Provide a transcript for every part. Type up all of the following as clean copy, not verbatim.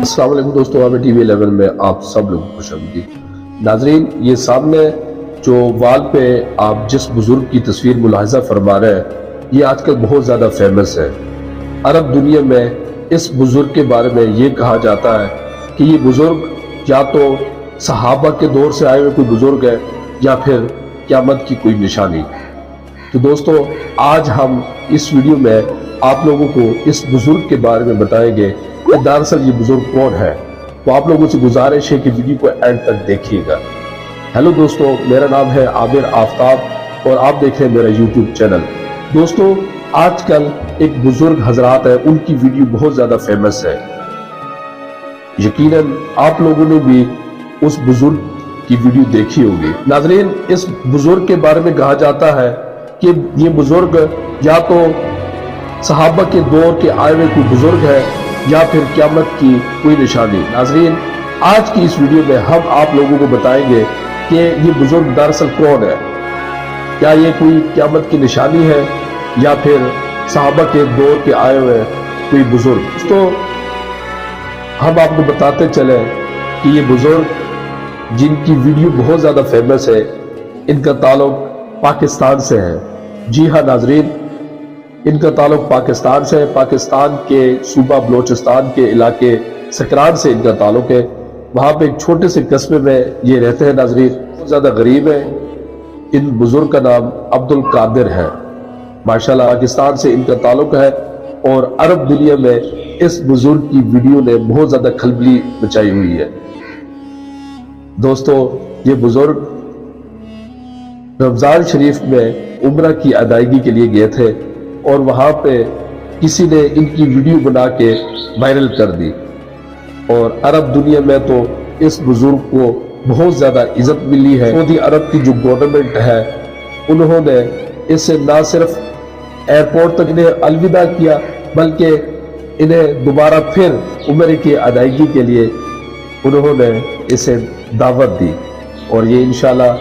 अस्सलाम वालेकुम दोस्तों, आप टीवी 11 में आप सब लोगों को खुशामदीद। नाजरीन, ये सामने जो वाल पे आप जिस बुजुर्ग की तस्वीर मुलाहिजा फरमा रहे हैं, ये आजकल बहुत ज़्यादा फेमस है। अरब दुनिया में इस बुजुर्ग के बारे में ये कहा जाता है कि ये बुजुर्ग या तो सहाबा के दौर से आए हुए कोई बुजुर्ग है या फिर क़यामत की कोई निशानी। तो दोस्तों, आज हम इस वीडियो में आप लोगों को इस बुजुर्ग के बारे में बताएंगे कि दरअसल ये बुजुर्ग कौन है। तो आप लोगों से गुजारिश है कि वीडियो को एंड तक देखिएगा। हेलो दोस्तों, मेरा नाम है आबिर आफ्ताब और आप देख रहे हैं मेरा यूट्यूब चैनल। दोस्तों, आजकल एक बुजुर्ग हजरात है, उनकी वीडियो बहुत ज्यादा फेमस है। यकीनन आप लोगों ने भी उस बुजुर्ग की वीडियो देखी होगी। नाजरीन, इस बुजुर्ग के बारे में कहा जाता है कि ये बुजुर्ग या तो सहाबा के दौर के आए हुए कोई बुजुर्ग है या फिर क़यामत की कोई निशानी। नाजरीन, आज की इस वीडियो में हम आप लोगों को बताएंगे कि ये बुजुर्ग दरअसल कौन है। क्या ये कोई क़यामत की निशानी है या फिर सहाबा के दौर के आए हुए कोई बुजुर्ग। तो हम आपको बताते चले कि ये बुजुर्ग जिनकी वीडियो बहुत ज़्यादा फेमस है, इनका ताल्लुक पाकिस्तान से है। जी हाँ नाजरीन, इनका ताल्लुक पाकिस्तान से है। पाकिस्तान के सूबा बलोचिस्तान के इलाके सकरान से इनका ताल्लुक है। वहाँ पे एक छोटे से कस्बे में ये रहते हैं। नाजरीन, बहुत ज़्यादा गरीब है। इन बुजुर्ग का नाम अब्दुल कादिर है। माशाल्लाह, पाकिस्तान से इनका ताल्लुक है और अरब दुनिया में इस बुजुर्ग की वीडियो ने बहुत ज़्यादा खलबली मचाई हुई है। दोस्तों, ये बुजुर्ग रमजान शरीफ में उम्रा की अदायगी के लिए गए थे और वहां पे किसी ने इनकी वीडियो बना के वायरल कर दी और अरब दुनिया में तो इस बुजुर्ग को बहुत ज्यादा इज्जत मिली है। सऊदी अरब की जो गवर्नमेंट है, उन्होंने इसे ना सिर्फ एयरपोर्ट तक इन्हें अलविदा किया, बल्कि इन्हें दोबारा फिर उम्र की अदायगी के लिए उन्होंने इसे दावत दी और ये इंशाल्लाह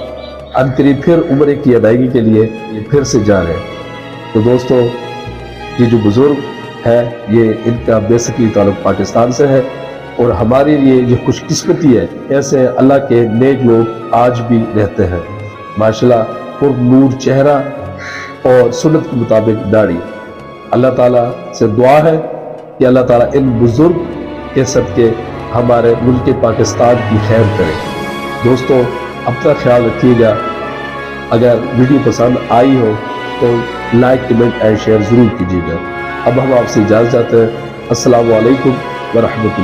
अंतरी फिर उम्र की अदायगी के लिए फिर से जा रहे हैं। तो दोस्तों, ये जो बुजुर्ग है, ये इनका बेसिकली ताल्लुक पाकिस्तान से है और हमारे लिए ये खुशकिस्मती है, ऐसे अल्लाह के नेक लोग आज भी रहते हैं। माशाल्लाह, पुरनूर चेहरा और सुन्नत के मुताबिक दाढ़ी। अल्लाह ताला से दुआ है कि अल्लाह ताला इन बुजुर्ग के सदके हमारे मुल्क पाकिस्तान की खैर करे। दोस्तों, अपना ख्याल रखिएगा। अगर वीडियो पसंद आई हो तो लाइक, कमेंट एंड शेयर जरूर कीजिएगा। अब हम आपसे इजाज़त चाहते हैं। अस्सलामु अलैकुम व रहमतुल्लाह।